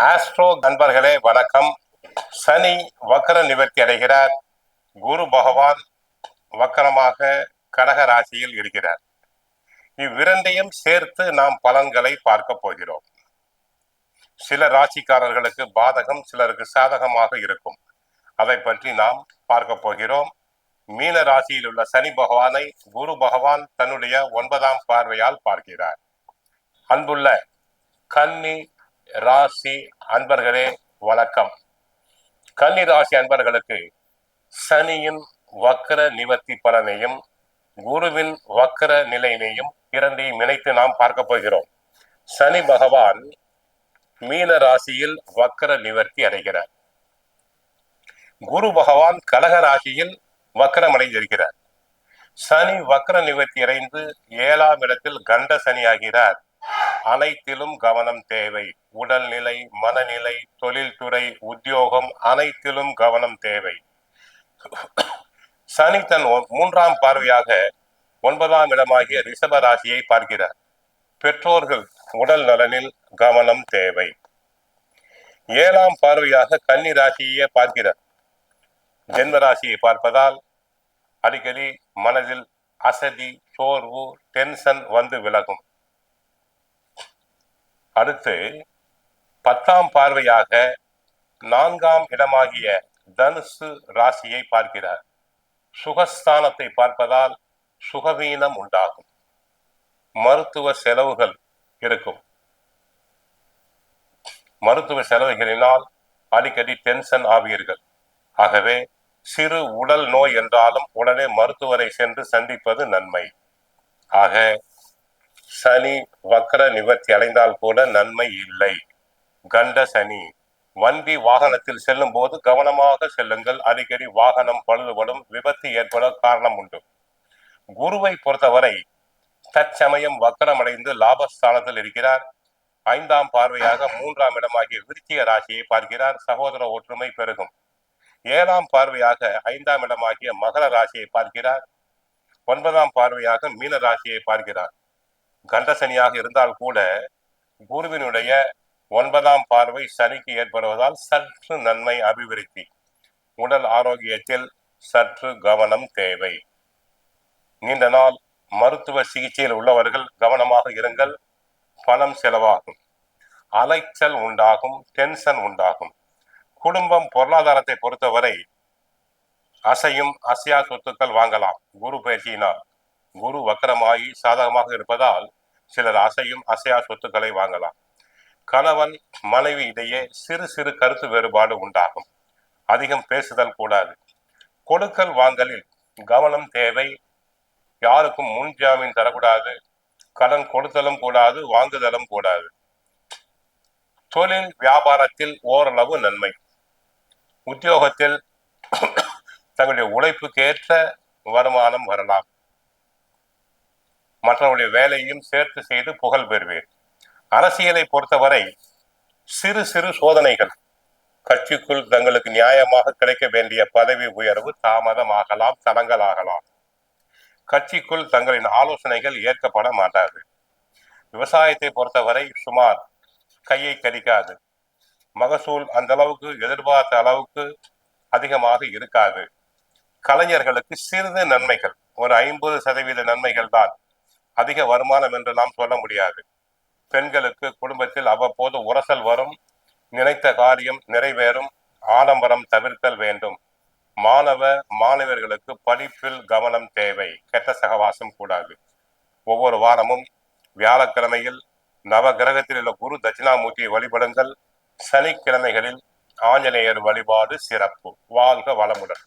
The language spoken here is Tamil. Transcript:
ஆஸ்ட்ரோ நண்பர்களே வணக்கம். சனி வக்கர நிவர்த்தி அடைகிறார். குரு பகவான் வக்கரமாக கடக ராசியில் இருக்கிறார். இவ்விரண்டையும் சேர்த்து நாம் பலன்களை பார்க்க போகிறோம். சில ராசிக்காரர்களுக்கு பாதகம், சிலருக்கு சாதகமாக இருக்கும். அதை பற்றி நாம் பார்க்க போகிறோம். மீன ராசியில் உள்ள சனி பகவானை குரு பகவான் தன்னுடைய 9ஆம் பார்வையால் பார்க்கிறார். அன்புள்ள கன்னி ராசி அன்பர்களே வணக்கம். கன்னி ராசி அன்பர்களுக்கு சனியின் வக்கர நிவர்த்தி பலனையும் குருவின் வக்கர நிலையினையும் இரண்டையும் இணைத்து நாம் பார்க்க போகிறோம். சனி பகவான் மீன ராசியில் வக்கர நிவர்த்தி அடைகிறார். குரு பகவான் கடக ராசியில் வக்கரம் அடைந்திருக்கிறார். சனி வக்கர நிவர்த்தி அடைந்து 7ஆம் இடத்தில் கண்ட சனி ஆகிறார். அனைத்திலும் கவனம் தேவை. உடல்நிலை, மனநிலை, தொழில்துறை, உத்தியோகம் அனைத்திலும் கவனம் தேவை. சனி தன் 3ஆம் பார்வையாக 9ஆம் இடமாகிய ரிஷப ராசியை பார்க்கிறார். பெற்றோர்கள் உடல் நலனில் கவனம் தேவை. 7ஆம் பார்வையாக கன்னி ராசியை பார்க்கிறார். ஜென்ம ராசியை பார்ப்பதால் அடிக்கடி மனதில் அசதி, சோர்வு, டென்ஷன் வந்து விலகும். அடுத்து 10ஆம் பார்வையாக 4ஆம் இடமாகிய தனுசு ராசியை பார்க்கிறார். சுகஸ்தானத்தை பார்ப்பதால் சுகவீனம் உண்டாகும். மருத்துவ செலவுகள் இருக்கும். மருத்துவ செலவுகளினால் அடிக்கடி டென்ஷன் ஆவீர்கள். ஆகவே சிறு உடல் நோய் என்றாலும் உடனே மருத்துவரை சென்று சந்திப்பது நன்மை. ஆக சனி வக்கர நிவர்த்தி அடைந்தால் கூட நன்மை இல்லை. கண்ட சனி. வண்டி வாகனத்தில் செல்லும் போது கவனமாக செல்லுங்கள். அடிக்கடி வாகனம் பழுதுபடும், விபத்து ஏற்பட காரணம் உண்டு. குருவை பொறுத்தவரை தற்சமயம் வக்கரமடைந்து லாபஸ்தானத்தில் இருக்கிறார். 5ஆம் பார்வையாக 3ஆம் இடமாகிய விருச்சிக ராசியை பார்க்கிறார். சகோதர ஒற்றுமை பெருகும். 7ஆம் பார்வையாக 5ஆம் இடமாகிய மகர ராசியை பார்க்கிறார். 9ஆம் பார்வையாக மீன ராசியை பார்க்கிறார். கண்டசனியாக இருந்தால் கூட குருவினுடைய 9ஆம் பார்வை சனிக்கு ஏற்படுவதால் சற்று நன்மை அபிவிருத்தி. உடல் ஆரோக்கியத்தில் சற்று கவனம் தேவை. நீண்ட நாள் மருத்துவ சிகிச்சையில் உள்ளவர்கள் கவனமாக இருங்கள். பணம் செலவாகும், அலைச்சல் உண்டாகும், டென்ஷன் உண்டாகும். குடும்பம் பொருளாதாரத்தை பொறுத்தவரை அசையும் அசையா சொத்துக்கள் வாங்கலாம். குரு பயிற்சியினால் குரு வக்கரமாகி சாதகமாக இருப்பதால் சிலர் அசையும் அசையா சொத்துக்களை வாங்கலாம். கணவன் மனைவி இடையே சிறு சிறு கருத்து வேறுபாடு உண்டாகும். அதிகம் பேசுதல் கூடாது. கொடுக்கல் வாங்கலில் கவனம் தேவை. யாருக்கும் முன் ஜாமீன் தரக்கூடாது. கடன் கொடுத்தலும் கூடாது, வாங்குதலும் கூடாது. தொழில் வியாபாரத்தில் ஓரளவு நன்மை. உத்தியோகத்தில் தங்களுடைய உழைப்புக்கேற்ற வருமானம் வரலாம். மற்றவருடைய வேலையும் சேர்த்து செய்து புகழ் பெறுவீர். அரசியலை பொறுத்தவரை சிறு சிறு சோதனைகள். கட்சிக்குள் தங்களுக்கு நியாயமாக கிடைக்க வேண்டிய பதவி உயர்வு தாமதமாகலாம், தடங்கலாகலாம். கட்சிக்குள் தங்களின் ஆலோசனைகள் ஏற்கப்பட மாட்டாது. விவசாயத்தை பொறுத்தவரை சுமார் கையை கடிக்காது. மகசூல் அந்த அளவுக்கு எதிர்பார்த்த அளவுக்கு அதிகமாக இருக்காது. கலைஞர்களுக்கு சிறிது நன்மைகள், ஒரு 50% நன்மைகள் தான். அதிக வருமானம் என்று நாம் சொல்ல முடியாது. பெண்களுக்கு குடும்பத்தில் அவ்வப்போது உரசல் வரும். நினைத்த காரியம் நிறைவேறும். ஆடம்பரம் தவிர்த்தல் வேண்டும். மாணவர்களுக்கு படிப்பில் கவனம் தேவை. கெட்ட சகவாசம் கூடாது. ஒவ்வொரு வாரமும் வியாழக்கிழமையில் நவ கிரகத்தில் உள்ள குரு தட்சிணாமூர்த்தியை வழிபடுங்கள். சனிக்கிழமைகளில் ஆஞ்சநேயர் வழிபாடு சிறப்பு. வாழ்க வளமுடன்.